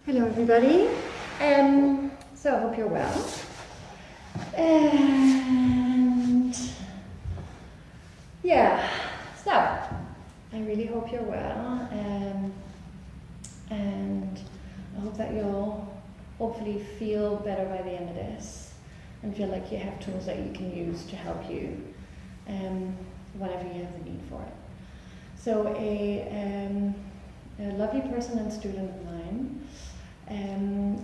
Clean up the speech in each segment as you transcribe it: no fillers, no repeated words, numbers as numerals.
Hello everybody. So I hope you're well. And yeah, so I really hope you're well. And I hope that you'll hopefully feel better by the end of this and feel like you have tools that you can use to help you whenever you have the need for it. So a lovely person and student of mine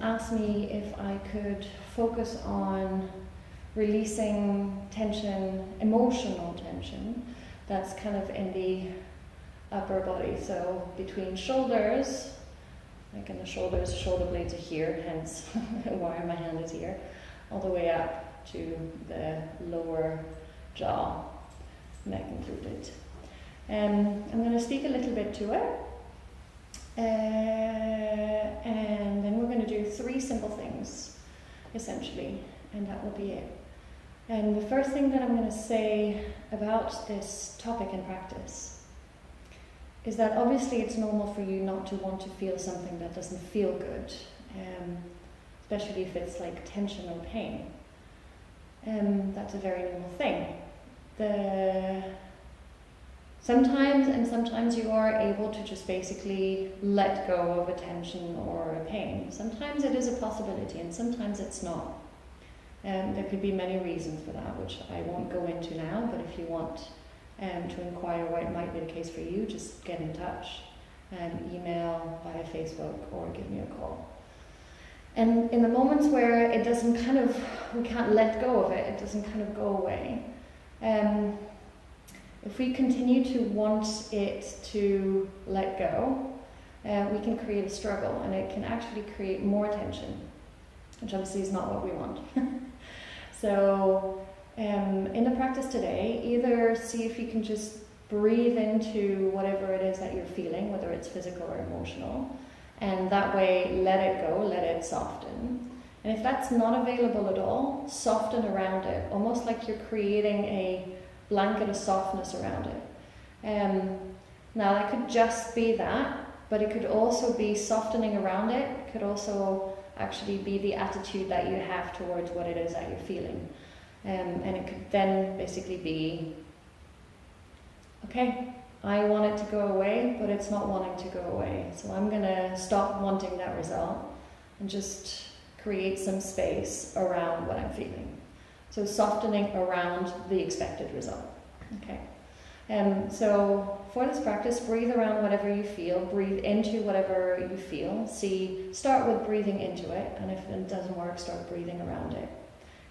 asked me if I could focus on releasing tension, emotional tension, that's kind of in the upper body. So between shoulders, like in the shoulders, shoulder blades are here, hence why my hand is here, all the way up to the lower jaw, neck included. I'm going to speak a little bit to it. And then we're going to do 3 simple things, essentially, and that will be it. And the first thing that I'm going to say about this topic in practice is that obviously it's normal for you not to want to feel something that doesn't feel good, especially if it's like tension or pain. That's a very normal thing. Sometimes you are able to just basically let go of a tension or a pain. Sometimes it is a possibility and sometimes it's not. There could be many reasons for that, which I won't go into now, but if you want to inquire why it might be the case for you, just get in touch, email, via Facebook, or give me a call. And in the moments where it doesn't we can't let go of it, it doesn't kind of go away, if we continue to want it to let go, we can create a struggle, and it can actually create more tension, which obviously is not what we want. So in the practice today, either see if you can just breathe into whatever it is that you're feeling, whether it's physical or emotional, and that way let it go, let it soften. And if that's not available at all, soften around it, almost like you're creating a blanket of softness around it. Now that could just be that, but it could also be softening around it. It could also actually be the attitude that you have towards what it is that you're feeling. And it could then basically be, okay, I want it to go away, but it's not wanting to go away. So I'm going to stop wanting that result and just create some space around what I'm feeling. So softening around the expected result. Okay. So for this practice, breathe around whatever you feel, breathe into whatever you feel. Start with breathing into it, and if it doesn't work, start breathing around it,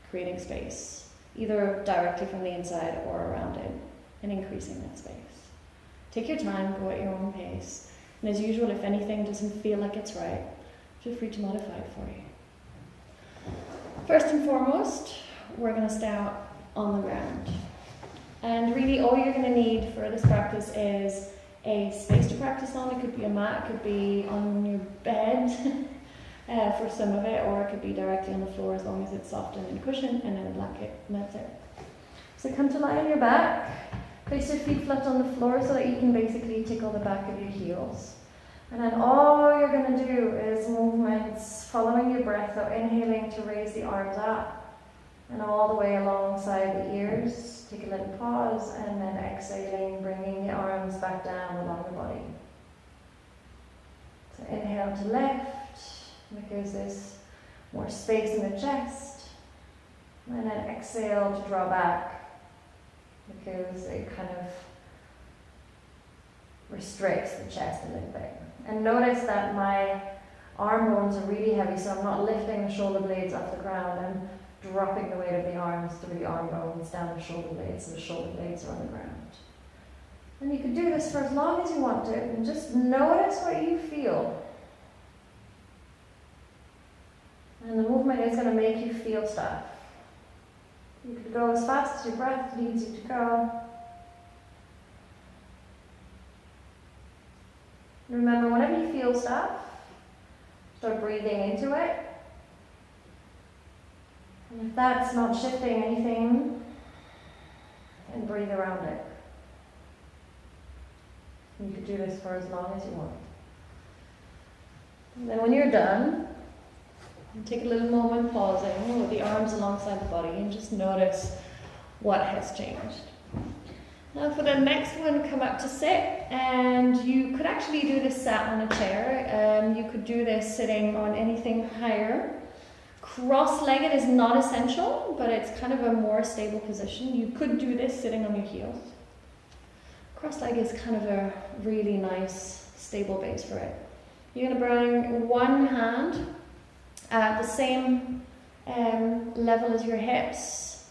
creating space, either directly from the inside or around it, and increasing that space. Take your time, go at your own pace, and as usual, if anything doesn't feel like it's right, feel free to modify it for you. First and foremost, we're going to start on the ground. And really all you're going to need for this practice is a space to practice on. It could be a mat, it could be on your bed for some of it, or it could be directly on the floor as long as it's soft and cushioned, and then a blanket, and that's it. So come to lie on your back, place your feet flat on the floor so that you can basically tickle the back of your heels. And then all you're going to do is movements following your breath, so inhaling to raise the arms up, and all the way alongside the ears. Take a little pause, and then exhaling, bringing the arms back down along the body. So inhale to lift, because there's more space in the chest. And then exhale to draw back, because it kind of restricts the chest a little bit. And notice that my arm bones are really heavy, so I'm not lifting the shoulder blades off the ground. I'm dropping the weight of the arms through the arm bones down the shoulder blades, so the shoulder blades are on the ground. And you can do this for as long as you want to, and just notice what you feel. And the movement is going to make you feel stuff. You could go as fast as your breath leads you to go. Remember, whenever you feel stuff, start breathing into it. And if that's not shifting anything, then breathe around it. You could do this for as long as you want. And then when you're done, take a little moment pausing with the arms alongside the body and just notice what has changed. Now for the next one, come up to sit, and you could actually do this sat on a chair. You could do this sitting on anything higher. Cross-legged is not essential, but it's kind of a more stable position. You could do this sitting on your heels. Cross-legged is kind of a really nice, stable base for it. You're going to bring one hand at the same level as your hips.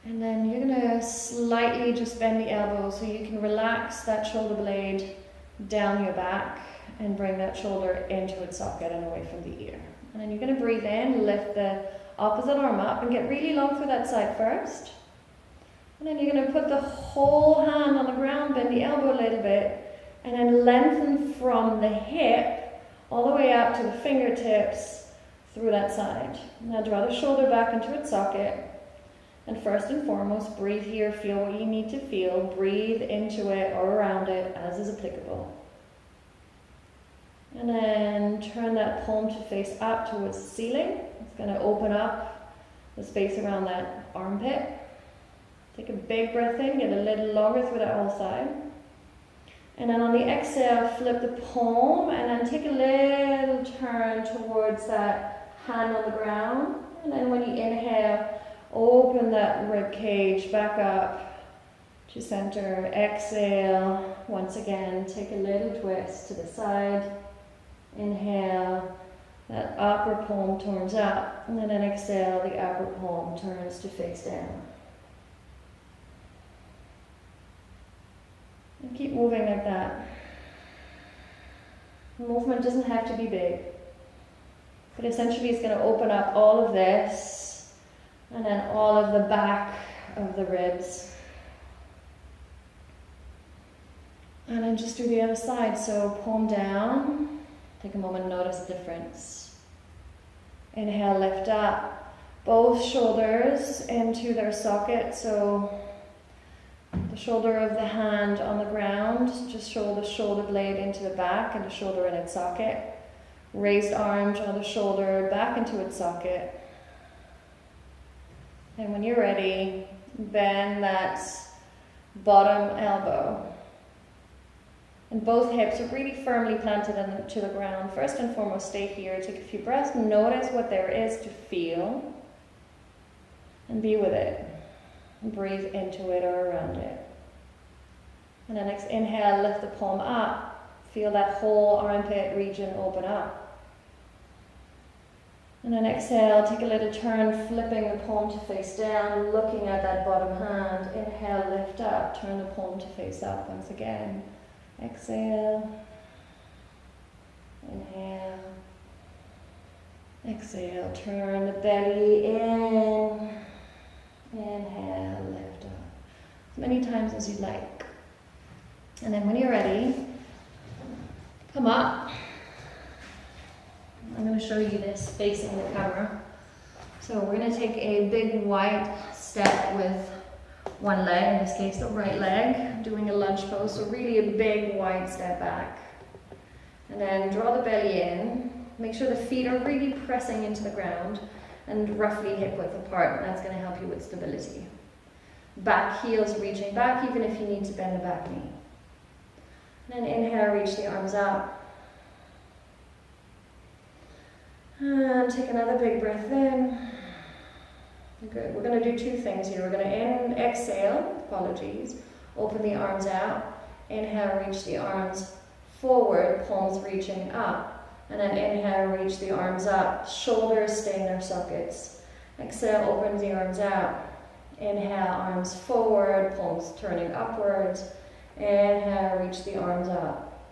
And then you're going to slightly just bend the elbow so you can relax that shoulder blade down your back and bring that shoulder into its socket and away from the ear. And then you're going to breathe in, lift the opposite arm up and get really long through that side first. And then you're going to put the whole hand on the ground, bend the elbow a little bit, and then lengthen from the hip all the way up to the fingertips through that side. Now draw the shoulder back into its socket. And first and foremost, breathe here, feel what you need to feel, breathe into it or around it as is applicable. And then turn that palm to face up towards the ceiling. It's going to open up the space around that armpit. Take a big breath in, get a little longer through that whole side. And then on the exhale, flip the palm and then take a little turn towards that hand on the ground. And then when you inhale, open that rib cage back up to center. Exhale. Once again, take a little twist to the side. Inhale. That upper palm turns up. And then exhale, the upper palm turns to face down. And keep moving like that. The movement doesn't have to be big. But essentially it's going to open up all of this. And then all of the back of the ribs. And then just do the other side. So palm down. Take a moment, notice the difference. Inhale, lift up. Both shoulders into their socket. So the shoulder of the hand on the ground. Just show the shoulder blade into the back and the shoulder in its socket. Raised arm, draw the shoulder back into its socket. And when you're ready, bend that bottom elbow. And both hips are really firmly planted to the ground. First and foremost, stay here. Take a few breaths. Notice what there is to feel. And be with it. And breathe into it or around it. And then next inhale, lift the palm up. Feel that whole armpit region open up. And then exhale, take a little turn, flipping the palm to face down, looking at that bottom hand. Inhale, lift up, turn the palm to face up once again. Exhale. Inhale. Exhale, turn the belly in. Inhale, lift up. As many times as you'd like. And then when you're ready, come up. I'm going to show you this facing the camera. So we're going to take a big wide step with one leg, in this case the right leg, doing a lunge pose. So really a big wide step back. And then draw the belly in. Make sure the feet are really pressing into the ground and roughly hip width apart, and that's going to help you with stability. Back heels reaching back, even if you need to bend the back knee. And then inhale, reach the arms up. And take another big breath in. Good. We're going to do two things here. We're going to exhale, apologies, open the arms out. Inhale, reach the arms forward, palms reaching up. And then inhale, reach the arms up, shoulders stay in their sockets. Exhale, open the arms out. Inhale, arms forward, palms turning upwards. Inhale, reach the arms up.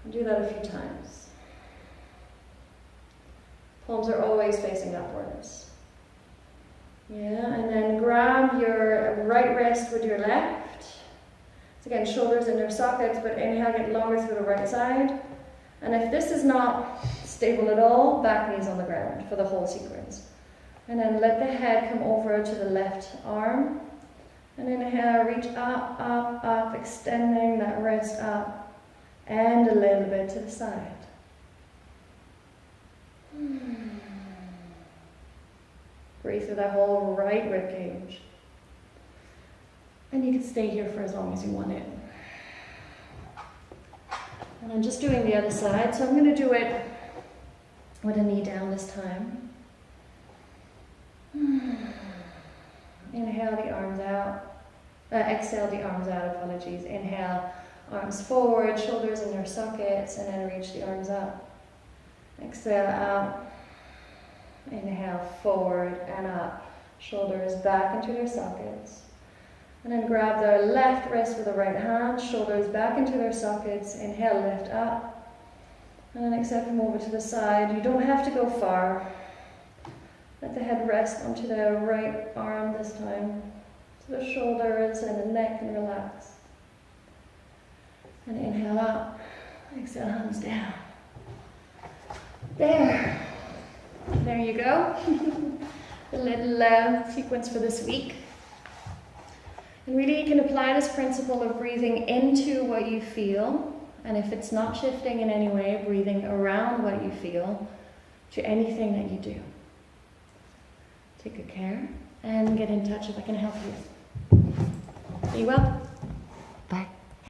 Do that a few times. Palms are always facing upwards. Yeah, and then grab your right wrist with your left. So again, shoulders in their sockets, but inhale, get longer through the right side. And if this is not stable at all, back knees on the ground for the whole sequence. And then let the head come over to the left arm. And inhale, reach up, up, up, extending that wrist up. And a little bit to the side. Breathe through that whole right rib cage. And you can stay here for as long as you want it. And I'm just doing the other side, so I'm going to do it with a knee down this time. Inhale the arms out. Exhale the arms out, apologies. Inhale, arms forward, shoulders in their sockets, and then reach the arms up. Exhale out. Inhale, forward and up. Shoulders back into their sockets. And then grab the left wrist with the right hand, shoulders back into their sockets. Inhale, lift up. And then exhale, come over to the side. You don't have to go far. Let the head rest onto the right arm this time. So the shoulders and the neck can relax. And inhale up. Exhale, hands down. There. There you go. The little sequence for this week. And really you can apply this principle of breathing into what you feel, and if it's not shifting in any way, breathing around what you feel to anything that you do. Take good care and get in touch if I can help you. Be well.